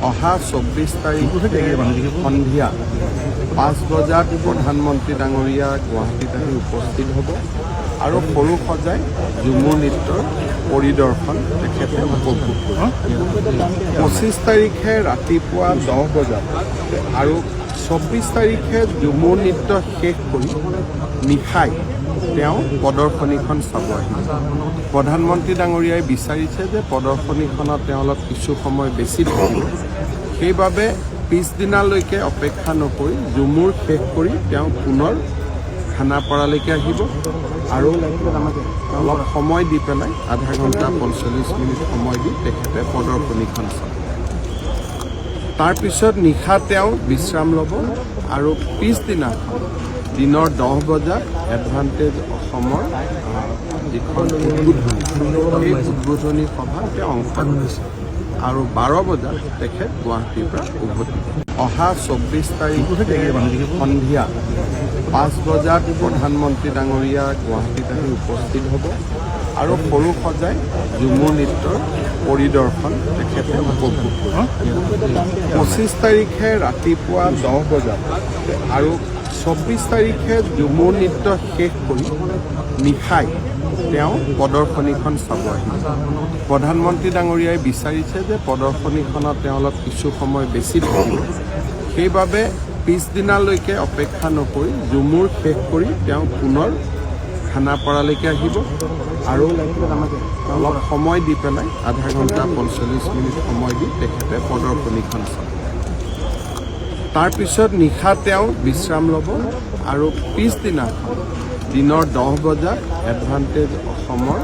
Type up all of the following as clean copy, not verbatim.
অহা 24 তাৰিখে সন্ধিয়া 5 বজাত প্ৰধানমন্ত্ৰী ডাঙৰীয়া গুৱাহাটীত আহি উপস্থিত হ'ব আৰু সৰু সজাই ঝুমুৰ নৃত্যৰ পৰিদৰ্শন তেখেতে উপভোগ কৰিব। 25 তাৰিখে ৰাতিপুৱা 10 বজাত আৰু 24 তাৰিখে ঝুমুৰ নৃত্য শেষ কৰি নিশাই তেওঁ প্ৰদৰ্শনীখন চাব আহিব। প্ৰধানমন্ত্ৰী ডাঙৰীয়াই বিচাৰিছে যে প্ৰদৰ্শনীখনত তেওঁ অলপ কিছু সময় বেছি থাকিব, সেইবাবে পিছদিনালৈকে অপেক্ষা নকৰি ঝুমুৰ শেষ কৰি তেওঁ পুনৰ খানাপাৰালৈকে আহিব আৰু অলপ সময় দি পেলাই আধা ঘণ্টা 45 মিনিট সময় দি তেখেতে প্ৰদৰ্শনীখন চাব। তাৰপিছত নিশা তেওঁ বিশ্ৰাম ল'ব আৰু পিছদিনাখন দিনৰ 10 বজাত এডভান্টেজ অসমৰ যিখন উদ্বোধনী উদ্বোধনী সভাত তেওঁ অংশগ্ৰহণ কৰিছে আৰু 12 বজাত তেখেত গুৱাহাটীৰ পৰা উভতি অহা 24 তাৰিখে সন্ধিয়া 5 বজাত প্ৰধানমন্ত্ৰী ডাঙৰীয়া গুৱাহাটীত আহি উপস্থিত হ'ব আৰু সৰু সজাই ঝুমুৰ নৃত্যৰ পৰিদৰ্শন তেখেতে উপভোগ কৰিব। 25 তাৰিখে ৰাতিপুৱা 10 বজাত আৰু 24 তাৰিখে ঝুমুৰ নৃত্য শেষ কৰি নিশাই তেওঁ প্ৰদৰ্শনীখন চাব আহিব। প্ৰধানমন্ত্ৰী ডাঙৰীয়াই বিচাৰিছে যে প্ৰদৰ্শনীখনত তেওঁ অলপ কিছু সময় বেছি থাকিব, সেইবাবে পিছদিনালৈকে অপেক্ষা নকৰি ঝুমুৰ শেষ কৰি তেওঁ পুনৰ খানাপাৰালৈকে আহিব আৰু অলপ সময় দি পেলাই আধা ঘণ্টা 45 মিনিট সময় দি তেখেতে প্ৰদৰ্শনীখন চাব। তাৰপিছত নিশা তেওঁ বিশ্ৰাম ল'ব আৰু পিছদিনাখন দিনৰ 10 বজাত এডভান্টেজ অসমৰ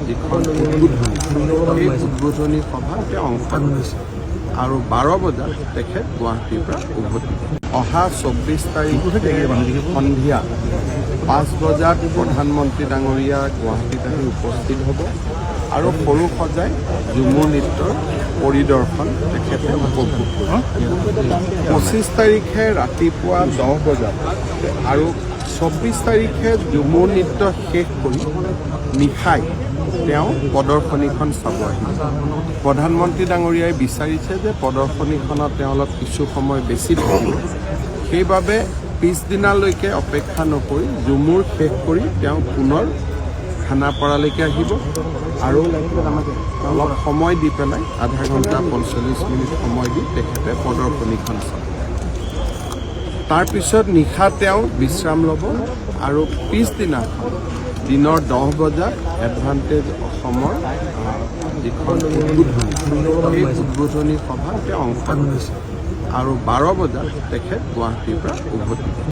যিখন উদ্বোধনী উদ্বোধনী সভাত তেওঁ অংশগ্ৰহণ কৰিছে আৰু 12 বজাত তেখেত গুৱাহাটীৰ পৰা উভতি অহা 24 তাৰিখে সন্ধিয়া 5 বজাত প্ৰধানমন্ত্ৰী ডাঙৰীয়া গুৱাহাটীত আহি উপস্থিত হ'ব আৰু সৰু সজাই ঝুমুৰ নৃত্যৰ পৰিদৰ্শন তেখেতে উপভোগ কৰিব। 25 তাৰিখে ৰাতিপুৱা 10 বজাত আৰু 24 তাৰিখে ঝুমুৰ নৃত্য শেষ কৰি নিশাই তেওঁ প্ৰদৰ্শনীখন চাব আহিব। প্ৰধানমন্ত্ৰী ডাঙৰীয়াই বিচাৰিছে যে প্ৰদৰ্শনীখনত তেওঁ অলপ কিছু সময় বেছি থাকিব, সেইবাবে পিছদিনালৈকে অপেক্ষা নকৰি ঝুমুৰ শেষ কৰি তেওঁ পুনৰ খানাপাৰালৈকে আহিব আৰু অলপ সময় দি পেলাই আধা ঘণ্টা 45 মিনিট সময় দি তেখেতে প্ৰদৰ্শনীখন চাব। তাৰপিছত নিশা তেওঁ বিশ্ৰাম ল'ব আৰু পিছদিনাখন দিনৰ 10 বজাত এডভান্টেজ অসমৰ যিখন উদ্বোধনী উদ্বোধনী সভাত তেওঁ অংশগ্ৰহণ কৰিছে আৰু 12 বজাত তেখেত গুৱাহাটীৰ পৰা উভতি